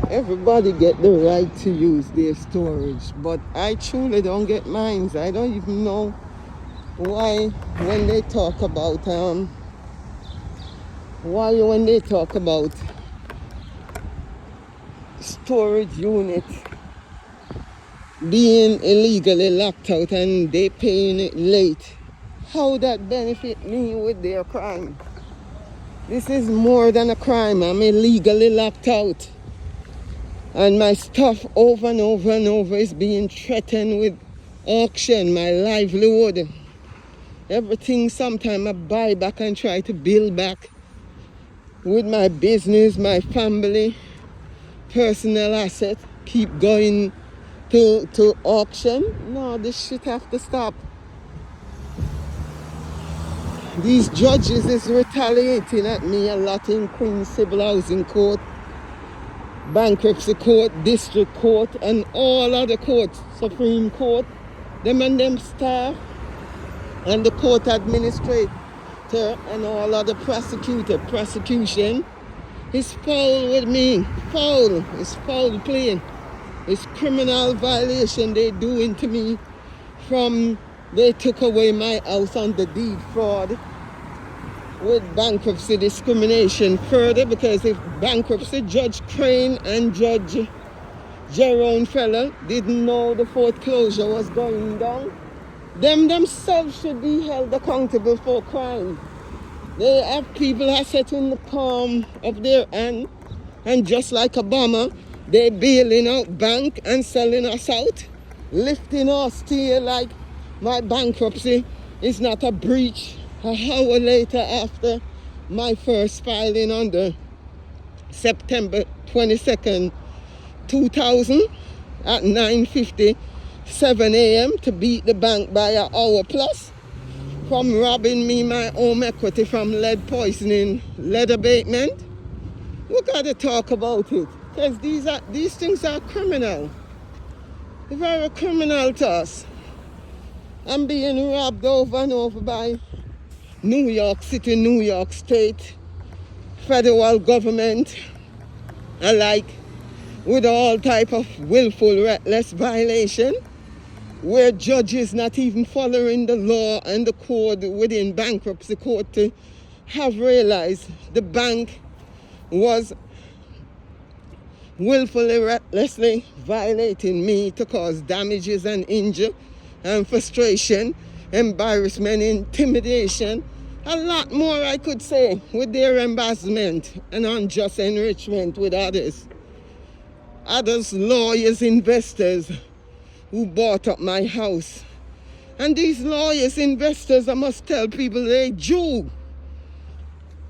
Everybody get the right to use their storage, but I truly don't get mines. I don't even know why when they talk about storage units being illegally locked out and they paying it late, how that benefit me with their crime. This is more than a crime. I'm illegally locked out. And my stuff over and over and over is being threatened with auction, my livelihood. Everything sometime I buy back and try to build back with my business, my family, personal asset, keep going to auction. No, this shit have to stop. These judges is retaliating at me a lot in Queen's Civil Housing Court, Bankruptcy Court, District Court, and all other courts, Supreme Court, them and them staff, and the court administrator, and all other prosecution is foul with me. Foul. It's foul play. It's criminal violation they doing to me from they took away my house on the deed fraud with bankruptcy discrimination further, because if bankruptcy Judge Crane and Judge Jerome Feller didn't know the foreclosure was going down, them themselves should be held accountable for crime. They have people asset in the palm of their hand, and just like Obama, they bailing out bank and selling us out, lifting us still like my bankruptcy is not a breach. An hour later after my first filing on the September 22nd, 2000 at 9:57 a.m. to beat the bank by an hour plus from robbing me my home equity from lead poisoning, lead abatement. We gotta talk about it, because these things are criminal. They're very criminal to us. I'm being robbed over and over by New York City, New York State, federal government alike, with all type of willful, reckless violation, where judges not even following the law and the code within bankruptcy court to have realized the bank was willfully, recklessly violating me to cause damages and injury and frustration, embarrassment, intimidation, a lot more I could say, with their embezzlement and unjust enrichment with others, lawyers, investors who bought up my house. And these lawyers, investors, I must tell people, they Jew.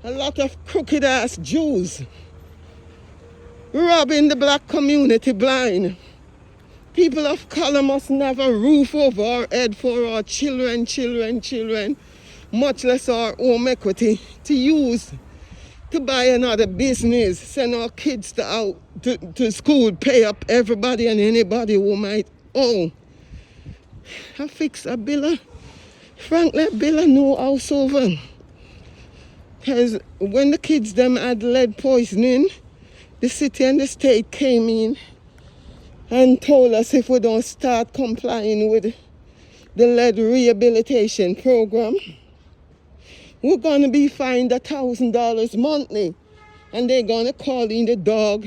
A lot of crooked ass Jews robbing the black community blind. People of color must never have a roof over our head for our children, much less our home equity to use to buy another business, send our kids to school, pay up everybody and anybody who might owe. I fix a bill. Frankly, a bill no house over. Because when the kids them had lead poisoning, the city and the state came in and told us if we don't start complying with the lead rehabilitation program, we're going to be fined $1,000 monthly. And they're going to call in the dog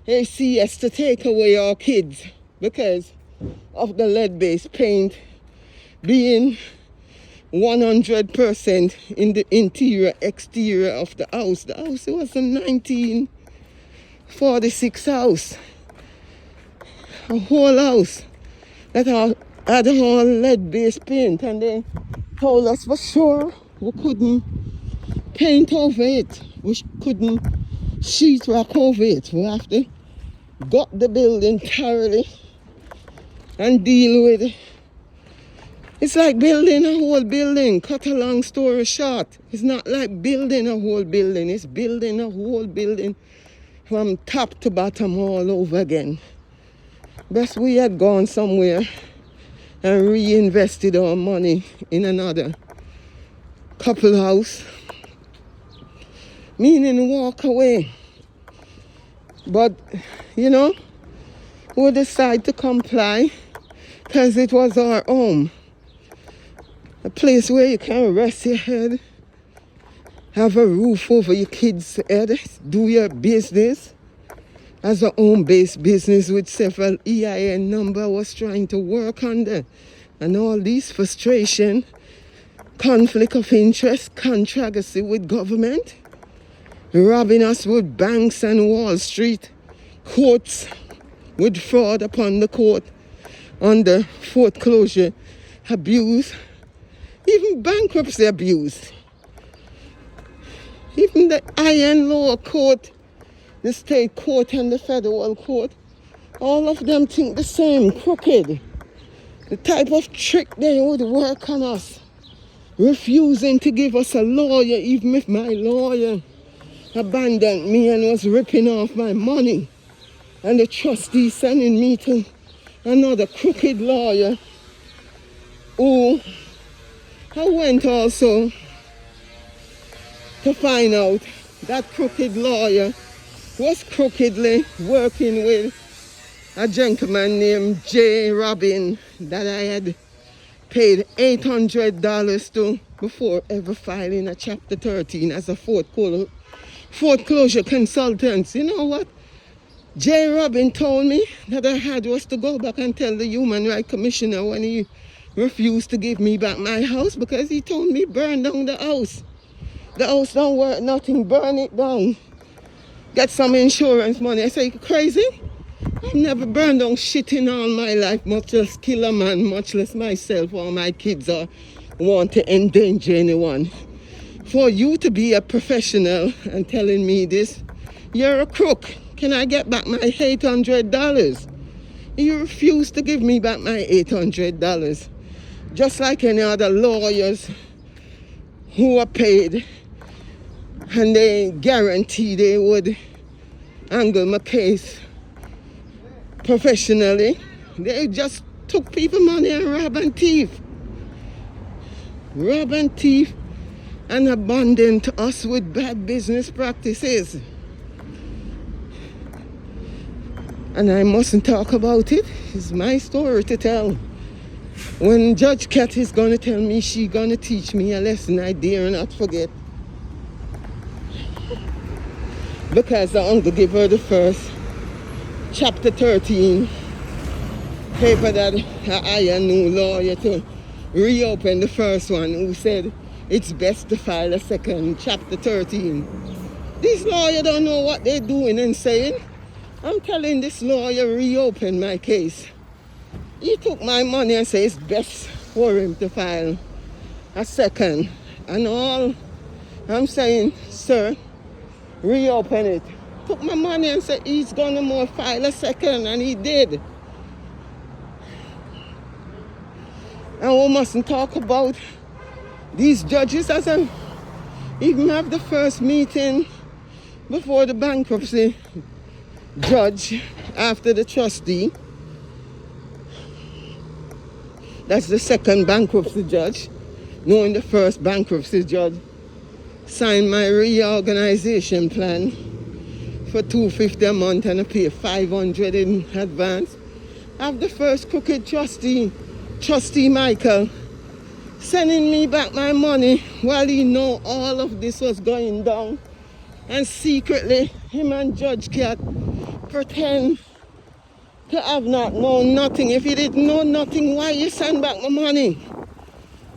ACS to take away our kids because of the lead-based paint being 100% in the interior, exterior of the house. The house was a 1946 house. A whole house that had all lead-based paint, and they told us for sure we couldn't paint over it. We couldn't sheetrock over it. We have to gut the building thoroughly and deal with it. It's like building a whole building. Cut a long story short, it's not like building a whole building. It's building a whole building from top to bottom all over again. Best we had gone somewhere and reinvested our money in another couple house, meaning walk away But, you know, we decided to comply because it was our home. A place where you can rest your head, have a roof over your kids' head, do your business. As a home-based business with several EIN number, I was trying to work on that. And all these frustration, conflict of interest, controversy with government, robbing us with banks and Wall Street, courts with fraud upon the court, under foreclosure abuse, even bankruptcy abuse. Even the iron lower court, the state court and the federal court, all of them think the same, crooked. The type of trick they would work on us, refusing to give us a lawyer, even if my lawyer abandoned me and was ripping off my money. And the trustee sending me to another crooked lawyer who I went also to find out that crooked lawyer was crookedly working with a gentleman named J. Robin that I had paid $800 to before ever filing a Chapter 13 as a foreclosure consultant. You know what J. Robin told me that I had was to go back and tell the Human Rights Commissioner when he refused to give me back my house, because he told me burn down the house. The house don't worth nothing, burn it down. Get some insurance money. I say, you crazy? I've never burned down shit in all my life, much less kill a man, much less myself or my kids, or want to endanger anyone. For you to be a professional and telling me this, you're a crook. Can I get back my $800? You refuse to give me back my $800. Just like any other lawyers who are paid and they guarantee they would handle my case professionally. They just took people money and rob and thief. Rob and thief and abandoned us with bad business practices. And I mustn't talk about it. It's my story to tell. When Judge Cat is going to tell me, she's going to teach me a lesson I dare not forget. Because I'm going to give her the first Chapter 13 paper that I hired a new lawyer to reopen the first one, who said it's best to file a second Chapter 13. These lawyers don't know what they're doing and saying. I'm telling this lawyer reopen my case. He took my money and said it's best for him to file a second. And all I'm saying, sir, reopen it. Took my money and said he's gonna more file a second, and he did. And we mustn't talk about these judges as I even have the first meeting before the bankruptcy judge after the trustee. That's the second bankruptcy judge, knowing the first bankruptcy judge signed my reorganization plan for $250 a month and I pay $500 in advance. I have the first crooked trustee Michael, sending me back my money while he know all of this was going down, and secretly him and Judge Cat pretend to have not known nothing. If you didn't know nothing, why you send back my money?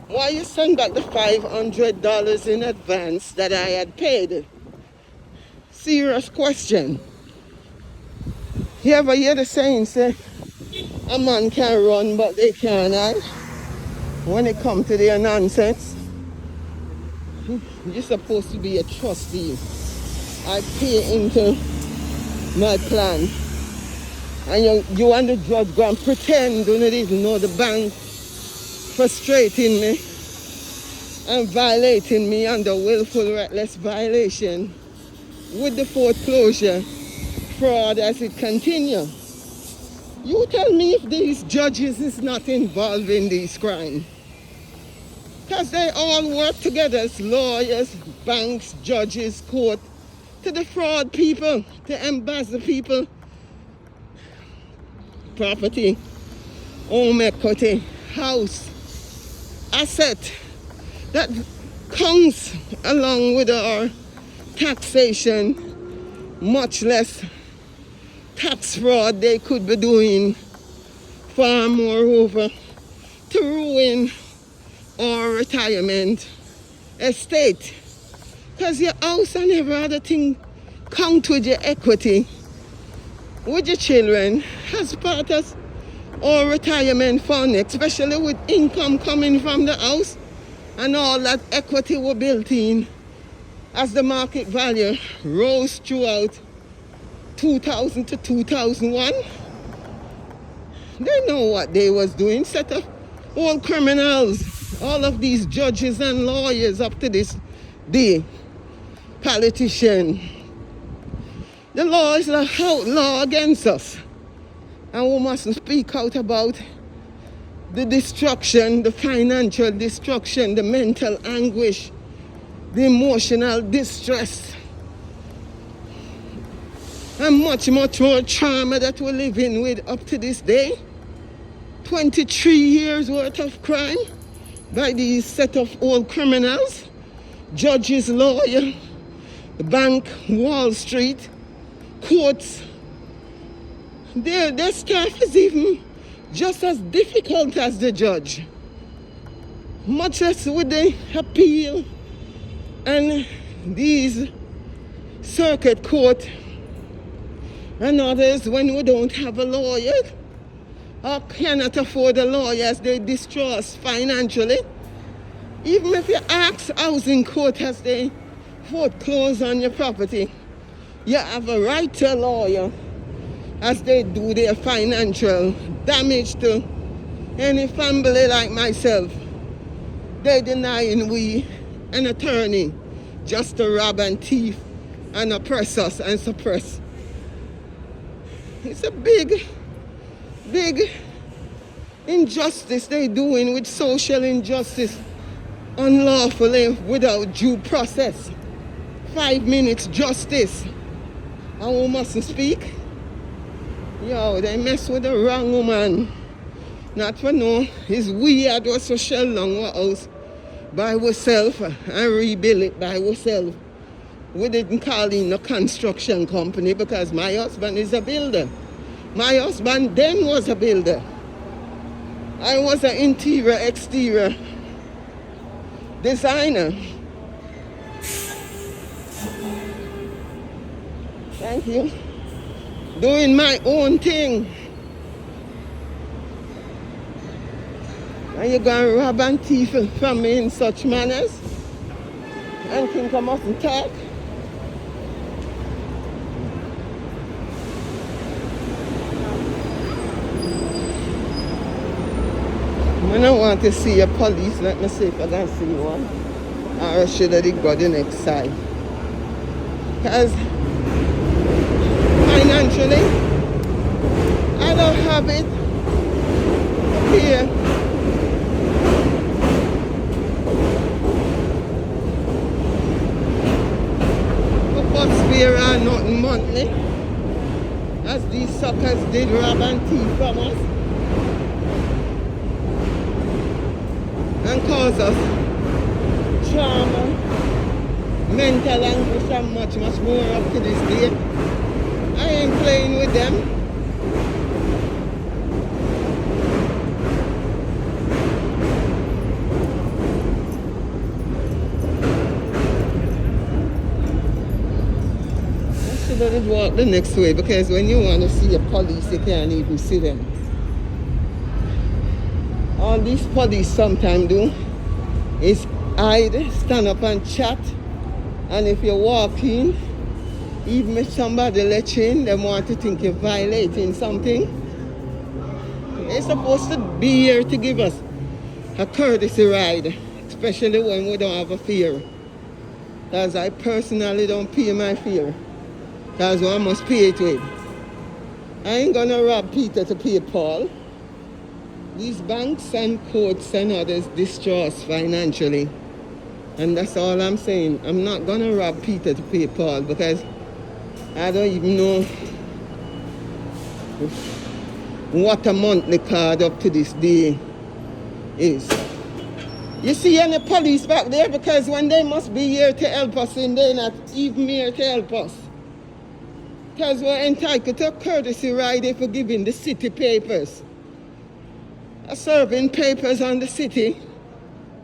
Why you send back the $500 in advance that I had paid? Serious question. You ever hear the saying, say, a man can run but they can't hide? When it comes to their nonsense, you're supposed to be a trustee. I pay into my plan. And you and the judge go and pretend you didn't know the bank, frustrating me and violating me under willful reckless violation with the foreclosure fraud as it continues. You tell me if these judges is not involved in these crimes. Because they all work together as lawyers, banks, judges, court, to defraud people, to embezzle people property, home equity, house, asset that comes along with our taxation, much less tax fraud they could be doing, far moreover, to ruin our retirement estate. Because your house and every other thing count with your equity, with your children, as part of our retirement fund, especially with income coming from the house and all that equity were built in as the market value rose throughout 2000 to 2001. They know what they was doing, set up all criminals, all of these judges and lawyers up to this day, politician. The law is an outlaw against us, and we mustn't speak out about the destruction, the financial destruction, the mental anguish, the emotional distress, and much, much more trauma that we're living with up to this day. 23 years worth of crime by these set of old criminals, judges, lawyers, the bank, Wall Street, courts. Their staff is even just as difficult as the judge. Much less with the appeal and these circuit court and others, when we don't have a lawyer or cannot afford a lawyer as they destroy us financially. Even if you ask housing court as they foreclose on your property, you have a right to a lawyer as they do their financial damage to any family like myself. They denying we an attorney just to rob and thief and oppress us and suppress. It's a big injustice they doing with social injustice unlawfully without due process. 5 minutes justice. And we mustn't speak. Yo, they mess with the wrong woman. Not for no. It's weird was so shell long our house by ourselves and rebuild it by ourselves. We didn't call in a construction company because my husband is a builder. My husband then was a builder. I was an interior, exterior designer. Thank you. Doing my own thing. And you're going to rob and thief from me in such manners? And think I mustn't talk? When I want to see a police, let me see if I can see one. Or should I go the next side? Because financially, I don't have it here. For bus fare or nothing monthly, as these suckers did rob and thief from us and cause us trauma, mental anguish, and much more up to this day. I ain't playing with them. I should have walked the next way, because when you want to see a police, you can't even see them. All these police sometimes do is hide, stand up and chat, and if you walk in, even if somebody let you in, they want to think you're violating something. They're supposed to be here to give us a courtesy ride, especially when we don't have a fare. Because I personally don't pay my fare. That's what I must pay it with. I ain't gonna rob Peter to pay Paul. These banks and courts and others destroy us financially. And that's all I'm saying. I'm not gonna rob Peter to pay Paul because I don't even know what a monthly card up to this day is. You see any police back there? Because when they must be here to help us and they're not even here to help us. Because we're entitled to a courtesy ride if we're giving the city papers. Serving papers on the city.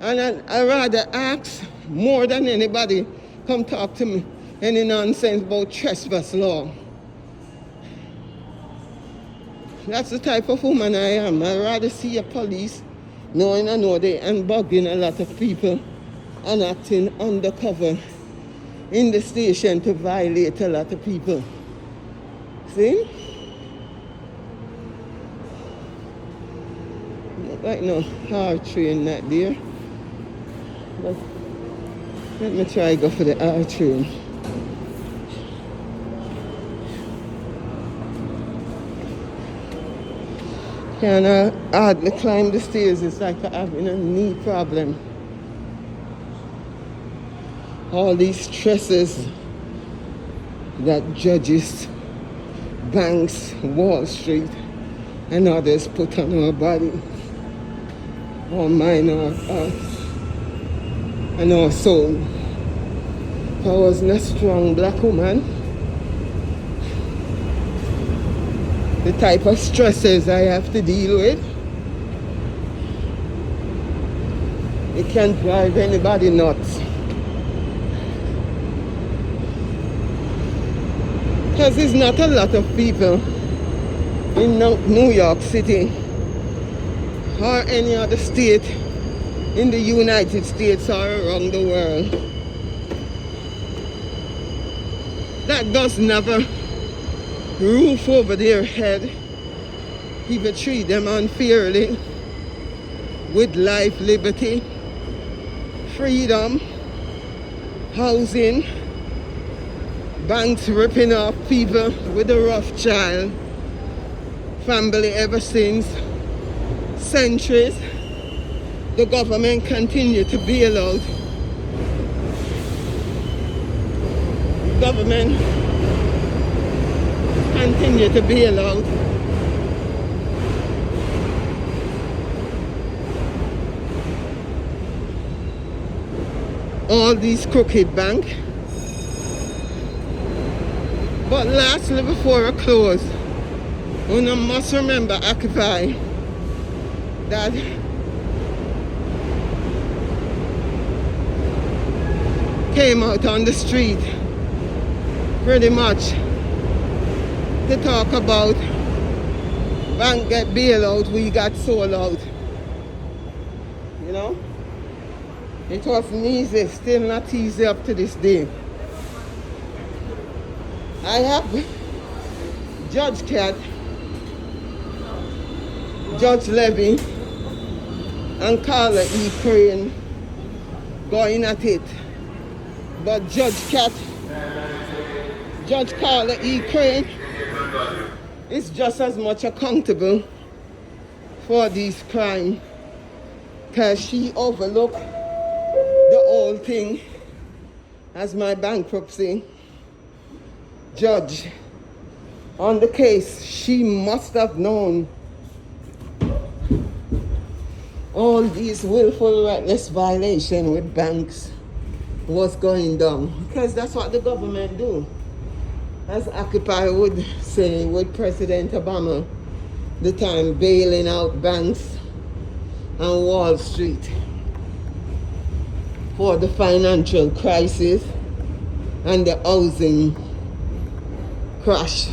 And I rather ask more than anybody come talk to me any nonsense about trespass law. That's the type of woman I am. I'd rather see a police knowing I know they and bugging a lot of people and acting undercover in the station to violate a lot of people. See? Look like no R train not there. But let me try go for the R train. Can I hardly climb the stairs? It's like I'm having a knee problem. All these stresses that judges, banks, Wall Street, and others put on our body, our mind, our heart, and our soul. If I wasn't a strong black woman, the type of stresses I have to deal with, it can drive anybody nuts. Because there's not a lot of people in New York City or any other state in the United States or around the world that does never roof over their head. People treat them unfairly with life, liberty, freedom, housing, banks ripping off people with a rough child, family ever since centuries. The government continue to bail out. Government continue to bail out. All these crooked banks. But lastly, before I close, you must remember Occupy that came out on the street pretty much to talk about bank get bailout, we got sold out. You know? It wasn't easy, still not easy up to this day. I have Judge Cat, Judge Levy, and Carla E. Crane going at it. But Judge Carla E. Crane is just as much accountable for these crimes because she overlooked the whole thing as my bankruptcy judge on the case. She must have known all these willful reckless violation with banks was going down, because that's what the government do. As Occupy would say with President Obama, the time bailing out banks and Wall Street for the financial crisis and the housing crash.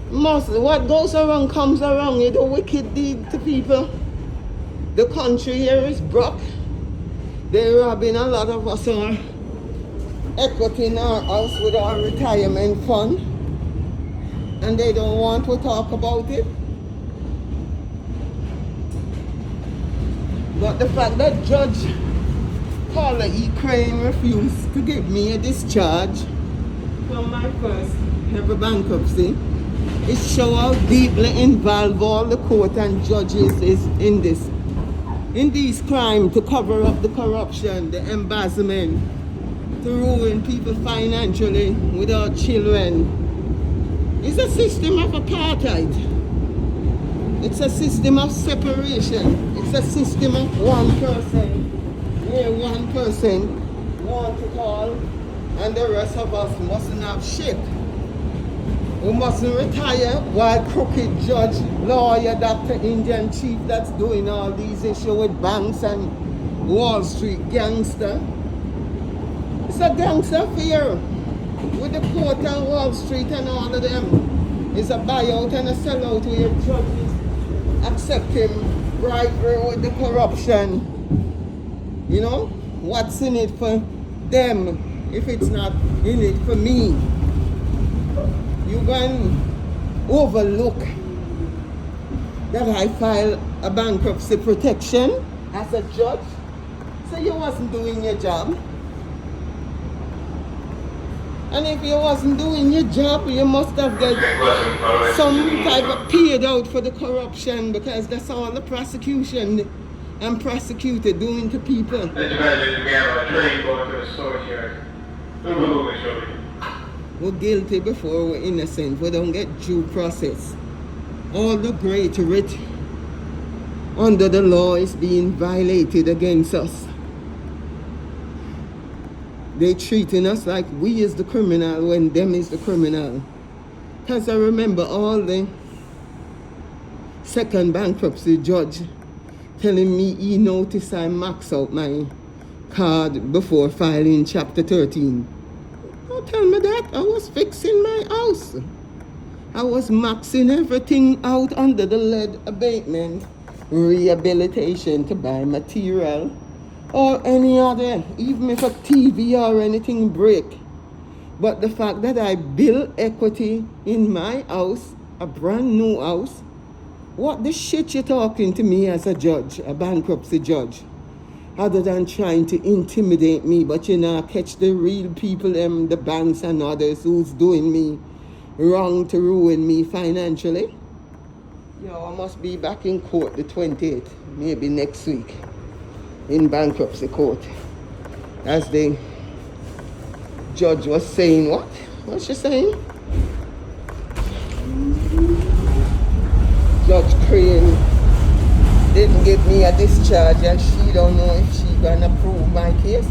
Mostly what goes around comes around. You do wicked deed to people. The country here is broke. They're robbing a lot of us our equity in our house with our retirement fund, and they don't want to talk about it. But the fact that Judge Carla E. Crane refused to give me a discharge from my first ever bankruptcy, it shows how deeply involved all the court and judges is in this. in these crimes to cover up the corruption, the embezzlement, to ruin people financially without children. It's a system of apartheid. It's a system of separation. It's a system of one person, where one person wants it all, and the rest of us mustn't have shit. We mustn't retire while crooked judge, lawyer, doctor, Indian chief that's doing all these issues with banks and Wall Street gangster. It's a gangster affair with the court and Wall Street and all of them. It's a buyout and a sellout where judges accept him bribery with the corruption. You know, what's in it for them if it's not in it for me? You can overlook that I filed a bankruptcy protection as a judge, so you wasn't doing your job. And if you wasn't doing your job, you must have got some type of paid out for the corruption, because that's all the prosecution and prosecutor doing to people. We're guilty before we're innocent. We don't get due process. All the great writ under the law is being violated against us. They treating us like we is the criminal when them is the criminal. Because I remember all the second bankruptcy judge telling me he noticed I max out my card before filing chapter 13. Don't tell me that. I was fixing my house. I was maxing everything out under the lead abatement, rehabilitation to buy material, or any other, even if a TV or anything break. But the fact that I build equity in my house, a brand new house, what the shit you talking to me as a judge, a bankruptcy judge? Other than trying to intimidate me, but you know, catch the real people, the banks and others who's doing me wrong to ruin me financially. Yo, I must be back in court the 28th, maybe next week, in bankruptcy court. As the judge was saying, what? What's she saying? Judge Crane didn't give me a discharge and she don't know if she gonna approve my case.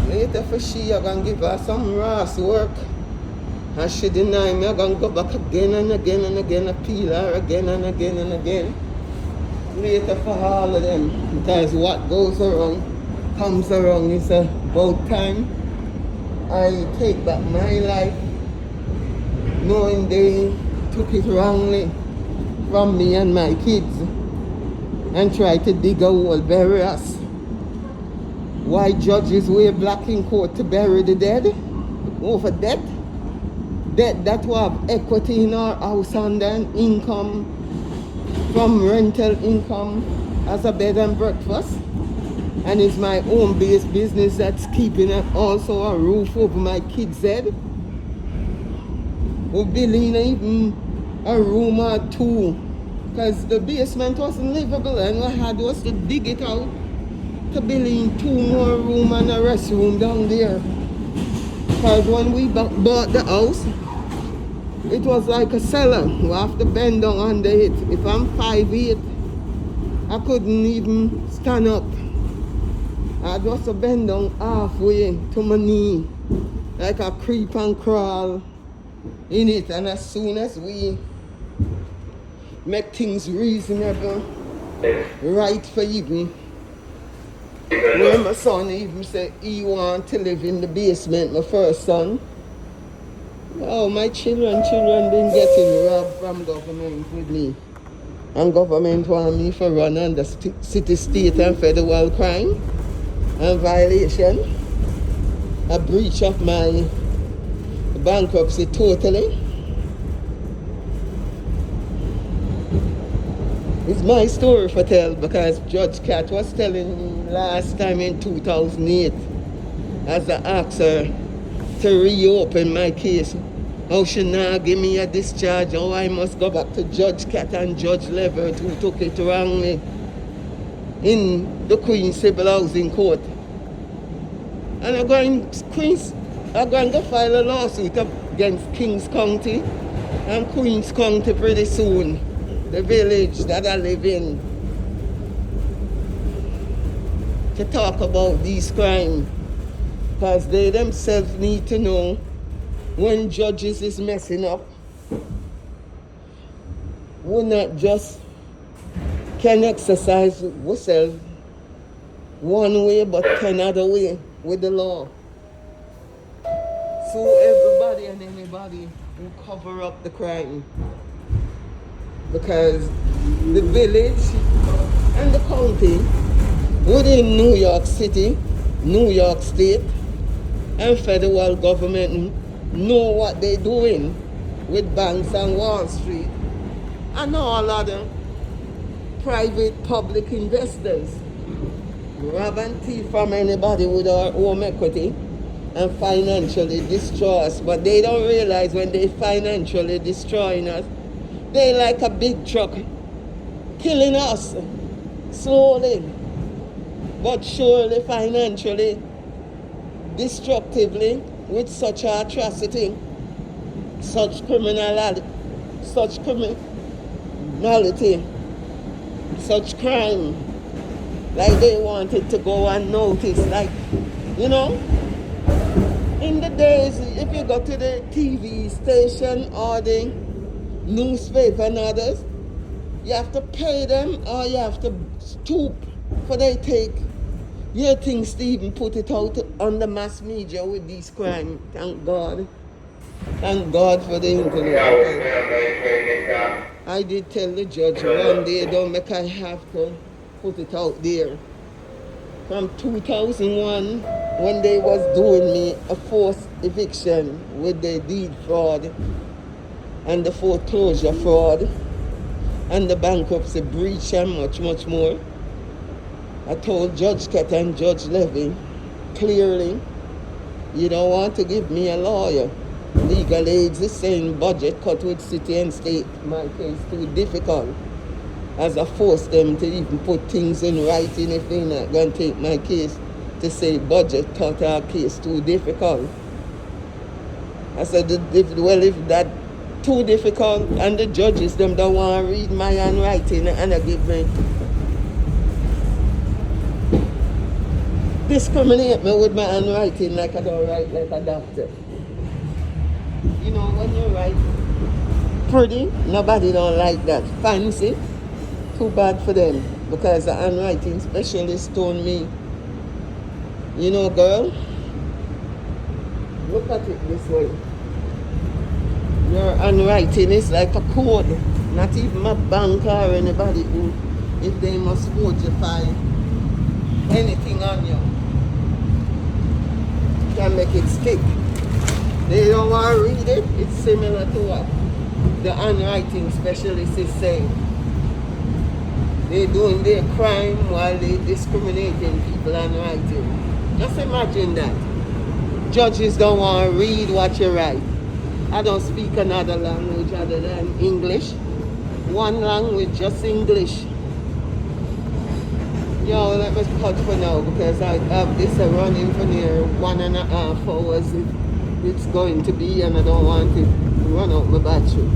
Later for she, I'm gonna give her some rash work. And she deny me, I'm gonna go back again and again and again, appeal her again and again and again. Later for all of them, because what goes around comes around. It's about time I take back my life, knowing they took it wrongly from me and my kids, and try to dig a hole, bury us. Why judges wear black in court to bury the dead? Over debt? Debt that will have equity in our house and then income from rental income as a bed and breakfast. And it's my own base business that's keeping also a roof over my kids' head. We're building even a room or two, because the basement wasn't livable and what I had was to dig it out to build in 2 more rooms and a restroom down there. Because when we bought the house, it was like a cellar. We have to bend down under it. If I'm 5'8", I couldn't even stand up. I'd just bend down halfway to my knee, like a creep and crawl in it. And as soon as we make things reasonable, right for even, where my son even said he want to live in the basement, my first son. Oh, my children been getting robbed from government with me. And government want me for run under city, state and federal crime and violation. A breach of my bankruptcy totally. It's my story for tell, because Judge Cat was telling me last time in 2008, as I asked her to reopen my case, how she now give me a discharge, how I must go back to Judge Cat and Judge Levert who took it wrongly. in the Queen's Civil Housing Court. And I'm going to file a lawsuit against Kings County and Queens County pretty soon, the village that I live in, to talk about these crimes. Because they themselves need to know when judges is messing up, we not just can exercise ourselves one way but 10 other way with the law. So everybody and anybody who cover up the crime, because the village and the county within New York City, New York State, and federal government know what they're doing with banks and Wall Street and all other private public investors. Rob and thief from anybody with our home equity and financially destroy us. But they don't realize when they financially destroying us, they like a big truck killing us slowly but surely, financially, destructively, with such atrocity, such criminality, such crime, like they wanted to go unnoticed, like, you know, in the days, if you go to the TV station or the newspaper and others, you have to pay them or you have to stoop for they take your things to even put it out on the mass media with these crimes. Thank God. Thank God for the internet. I did tell the judge one day, don't make I have to put it out there. From 2001, when they was doing me a forced eviction with the deed fraud and the foreclosure fraud and the bankruptcy breach and much, much more, I told Judge Kett and Judge Levy clearly, you don't want to give me a lawyer. Legal aids is saying budget cut with city and state. My case too difficult. As I force them to even put things in writing if they're not going to take my case, to say budget cut our case too difficult. I said, if that too difficult and the judges them don't want to read my handwriting and I give me, discriminate me with my handwriting like I don't write like a doctor. You know, when you write pretty, nobody don't like that. Fancy, too bad for them, because the handwriting specialist told me, you know, girl, look at it this way. Your handwriting is like a code. Not even my bank or anybody who, if they must fortify anything on you, can make it stick. They don't want to read it. It's similar to what the handwriting specialist is saying. They're doing their crime while they're discriminating people handwriting. Just imagine that. Judges don't want to read what you write. I don't speak another language other than English. One language, just English. Yo, let me cut for now because I have this running for near 1.5 hours. It's going to be, and I don't want to run out my battery.